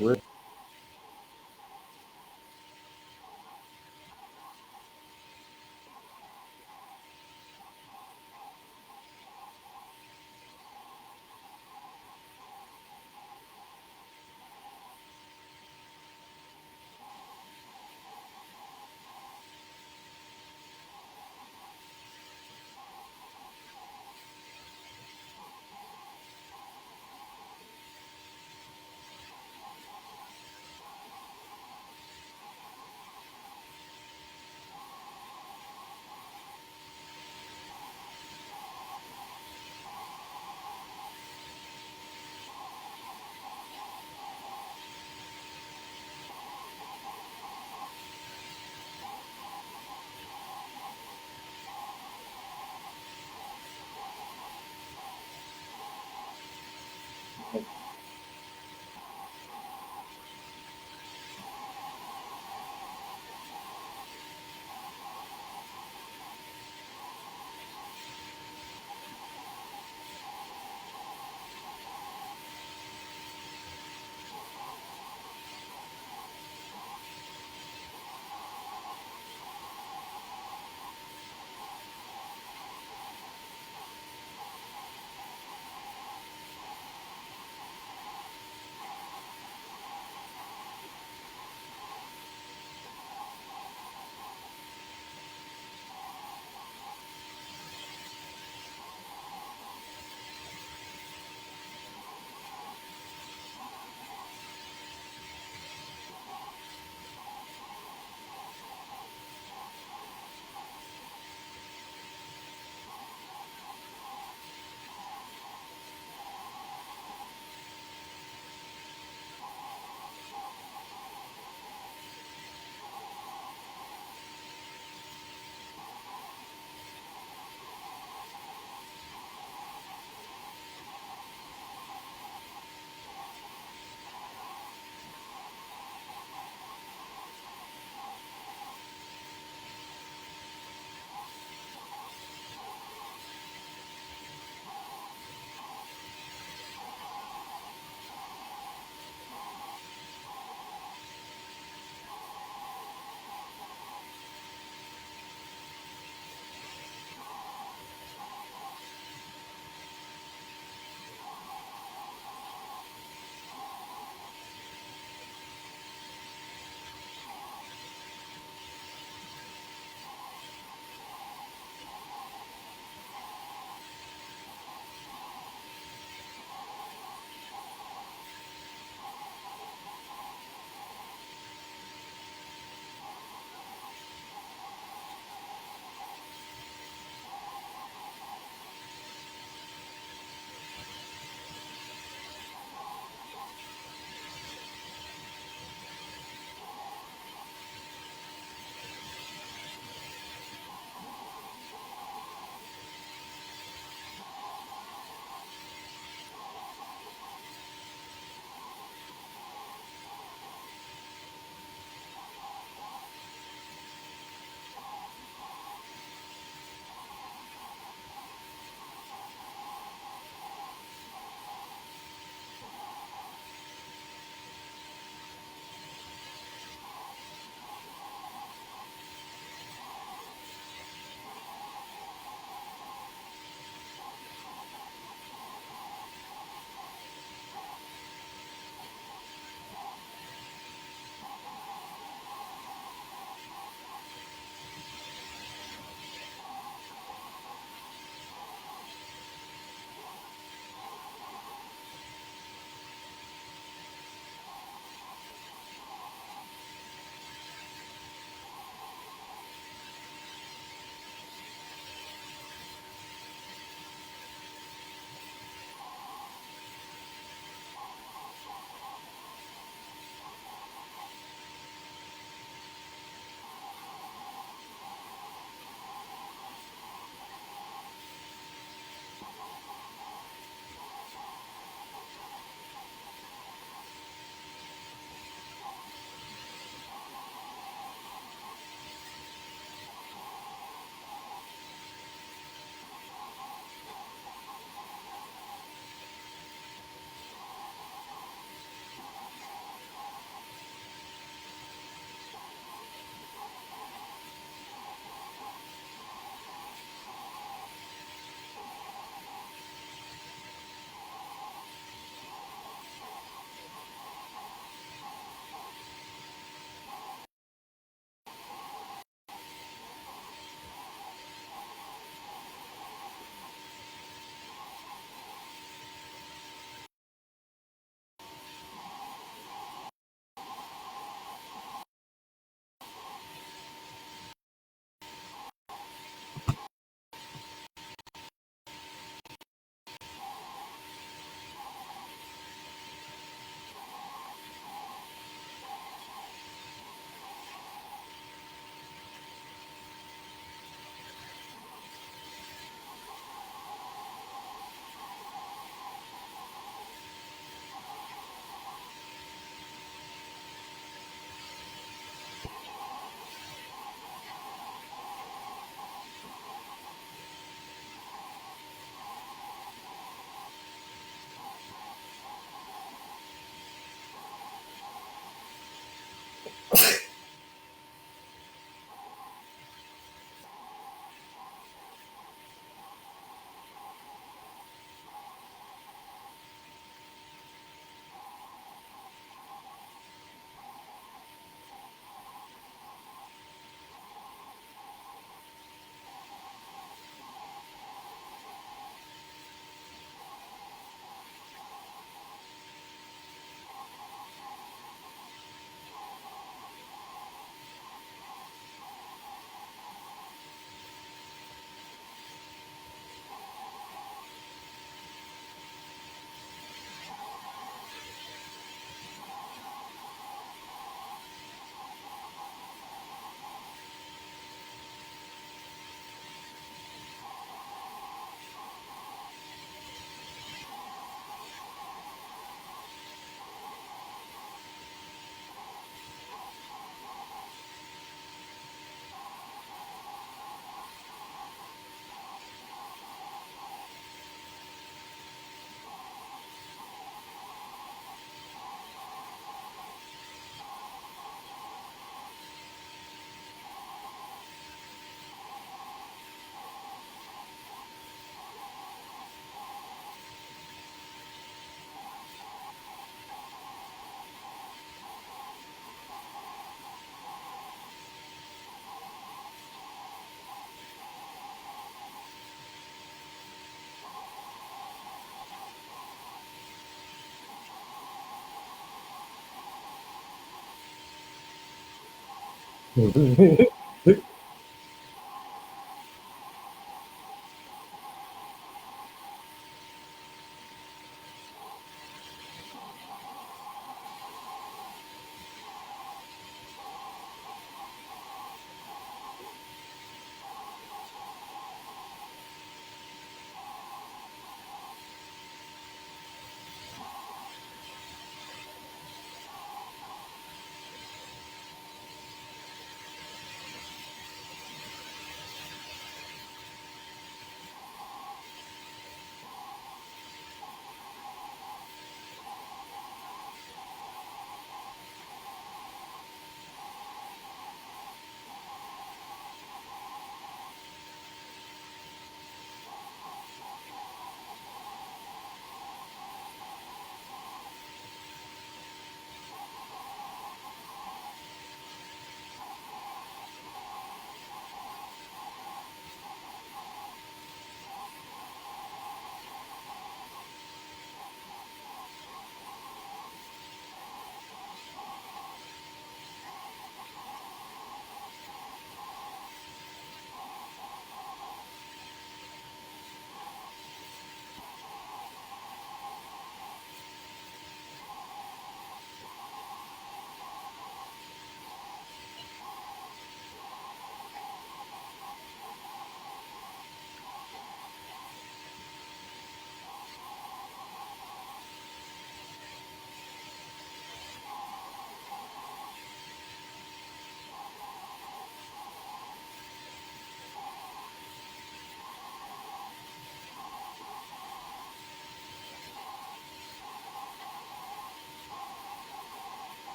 Re-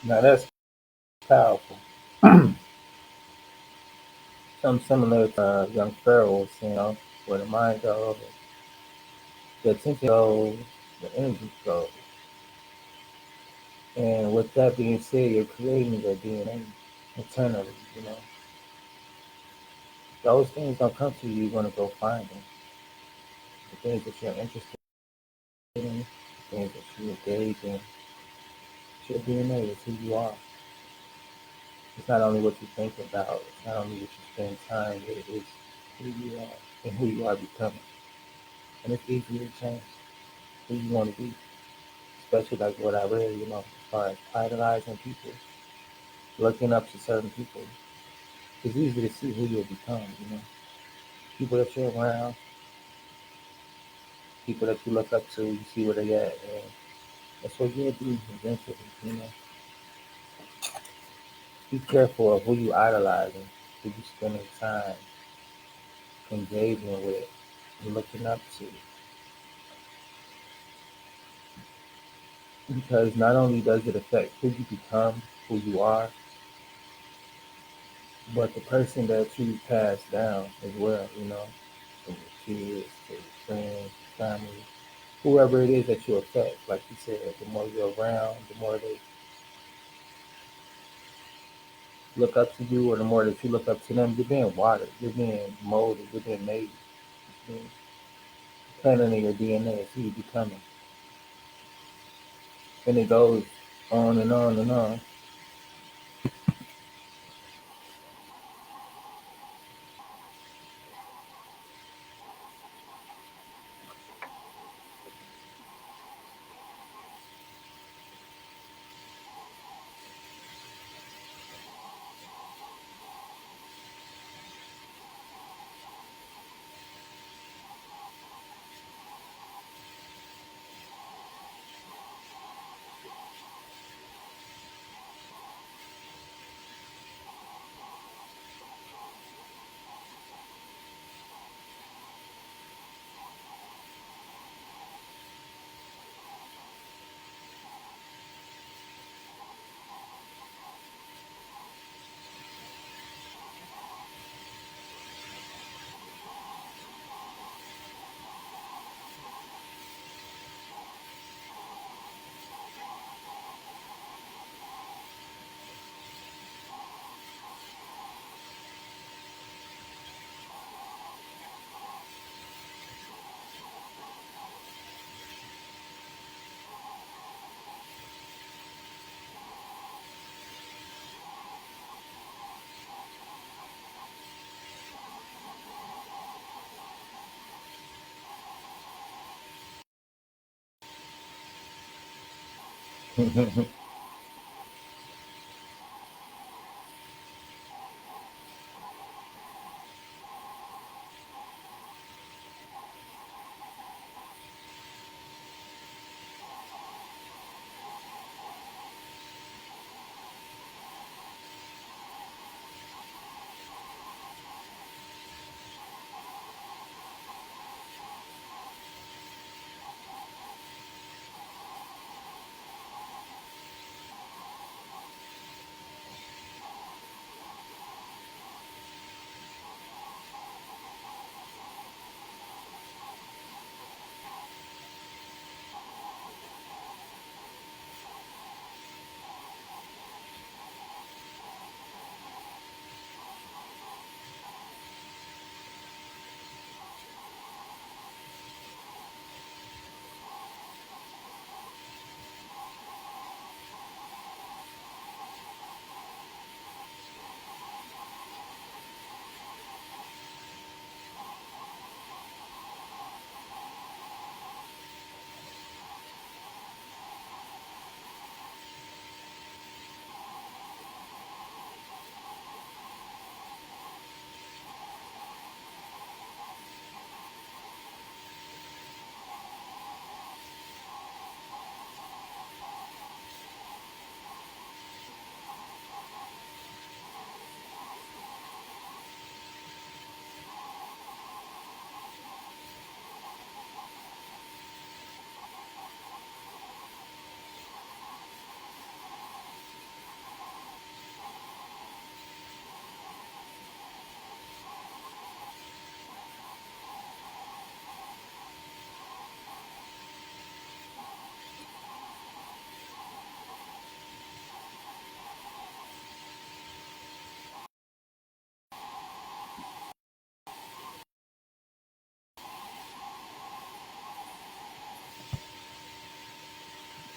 Now that's powerful. Something similar to young Pharaoh was saying, where the mind goes, the attention goes, the energy goes. And with that being said, you're creating your DNA internally, Those things don't come to you, you're going to go find them. The things that you're interested in, the things that you engage in, it's your DNA, it's who you are. It's not only what you think about, it's not only what you spend time with, it's who you are and who you are becoming. And it's easy to change who you want to be, especially like what I read, as far as idolizing people, looking up to certain people. It's easy to see who you'll become. People that you're around, people that you look up to, you see where they at, and that's what you'll be eventually. Be careful of who you idolizing, who you spending time engaging with, and looking up to. Because not only does it affect who you become, who you are, but the person that you pass down as well, from your kids to your friends, family, whoever it is that you affect. Like you said, the more you're around, the more they look up to you, or the more that you look up to them, you're being watered, you're being molded, you're being made, it's being planted in your DNA is who you're becoming. And it goes on and on and on.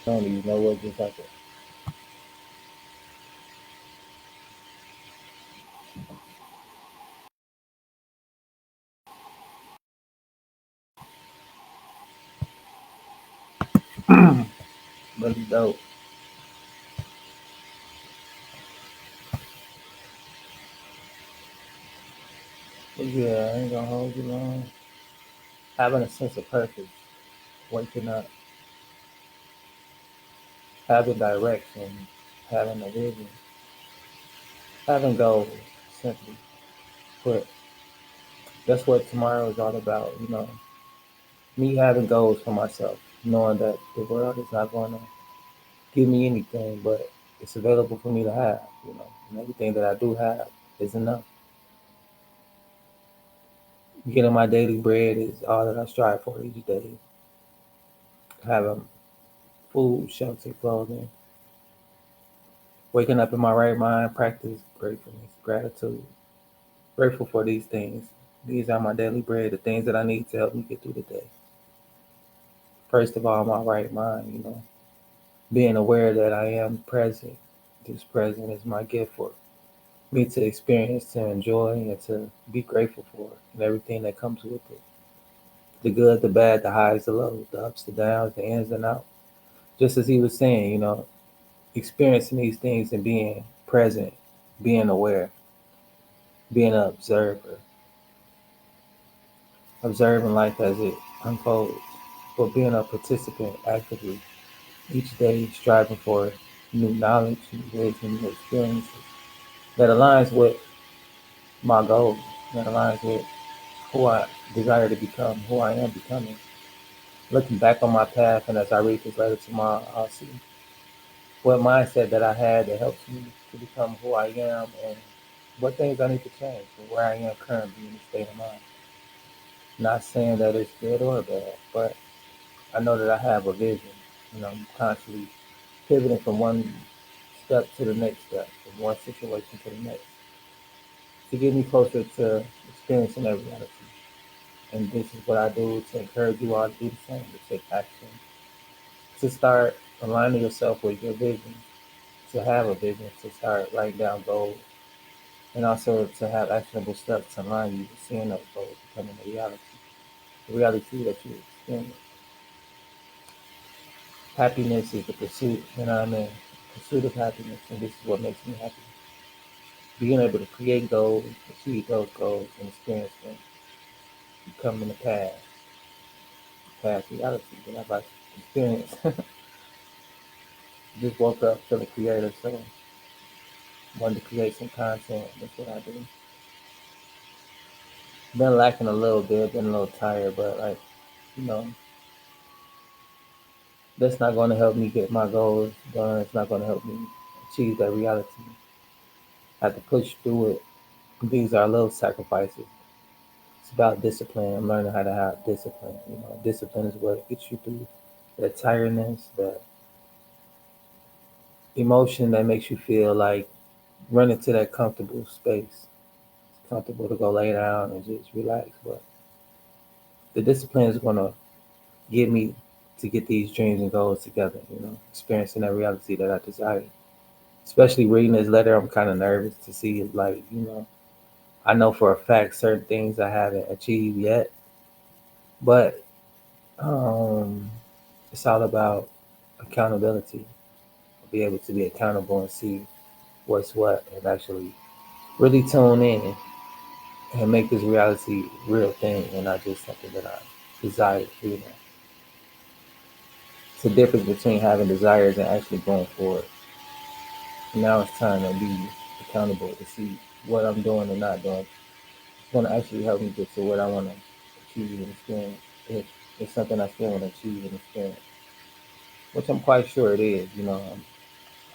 Tony, you know what just happened? Really dope. But yeah, I ain't gonna hold you long. Having a sense of purpose, waking up, having direction, having a vision, having goals, simply put. That's what tomorrow is all about. Me having goals for myself, knowing that the world is not going to give me anything, but it's available for me to have. And everything that I do have is enough. Getting my daily bread is all that I strive for each day. Having food, shelter, clothing, waking up in my right mind, practice gratefulness, gratitude. Grateful for these things. These are my daily bread, the things that I need to help me get through the day. First of all, my right mind. Being aware that I am present. This present is my gift for me to experience, to enjoy, and to be grateful for, and everything that comes with it. The good, the bad, the highs, the lows, the ups, the downs, the ins and outs. Just as he was saying, experiencing these things and being present, being aware, being an observer, observing life as it unfolds, but being a participant actively each day, striving for new knowledge, new wisdom, new experiences that aligns with my goals, that aligns with who I desire to become, who I am becoming. Looking back on my path, and as I read this letter tomorrow, I'll see what mindset that I had that helps me to become who I am and what things I need to change and where I am currently in the state of mind. Not saying that it's good or bad, but I know that I have a vision. I'm constantly pivoting from one step to the next step, from one situation to the next, to get me closer to experiencing that reality. And this is what I do to encourage you all to do the same, to take action, to start aligning yourself with your vision, to have a vision, to start writing down goals, and also to have actionable steps to align you with seeing those goals becoming a reality, the reality that you experience. Happiness is the pursuit, what I mean? Pursuit of happiness, and this is what makes me happy. Being able to create goals, achieve those goals, and experience them becoming the past reality that I've experienced. Just woke up feeling creative, so wanted to create some content. That's what I do. Been lacking a little bit, been a little tired, but you know, that's not going to help me get my goals done. It's not going to help me achieve that reality. I have to push through it. These are little sacrifices. It's about discipline. I'm learning how to have discipline. Discipline is what gets you through that tiredness, that emotion that makes you feel like running to that comfortable space. It's comfortable to go lay down and just relax, but the discipline is going to get me to get these dreams and goals together. Experiencing that reality that I desire. Especially reading this letter, I'm kind of nervous to see, I know for a fact certain things I haven't achieved yet, but um, it's all about accountability. Be able to be accountable and see what's what, and actually really tune in and make this reality real thing and not just something that I desire. It's a difference between having desires and actually going for it. Now it's time to be accountable to see what I'm doing and not doing. It's going to actually help me get to what I want to achieve and experience. If it's something I still want to achieve and experience, which I'm quite sure it is.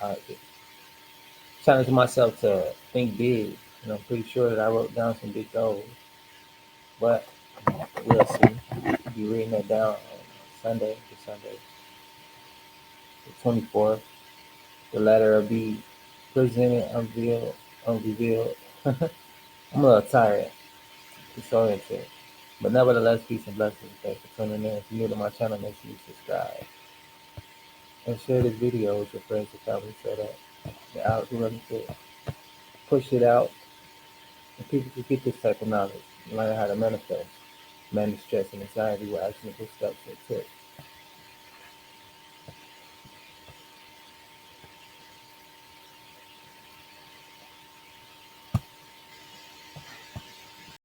I challenge myself to think big. I'm pretty sure that I wrote down some big goals, but we'll see. I'll be reading that down on Sunday, the 24th. The letter will be presented, unrevealed. I'm a little tired, disoriented. But nevertheless, peace and blessings. Thanks for tuning in. If you're new to my channel, make sure you subscribe and share this video with your friends and family so that the algorithm can push it out and people can get this type of knowledge, learn how to manifest, manage stress and anxiety with actionable steps and tips.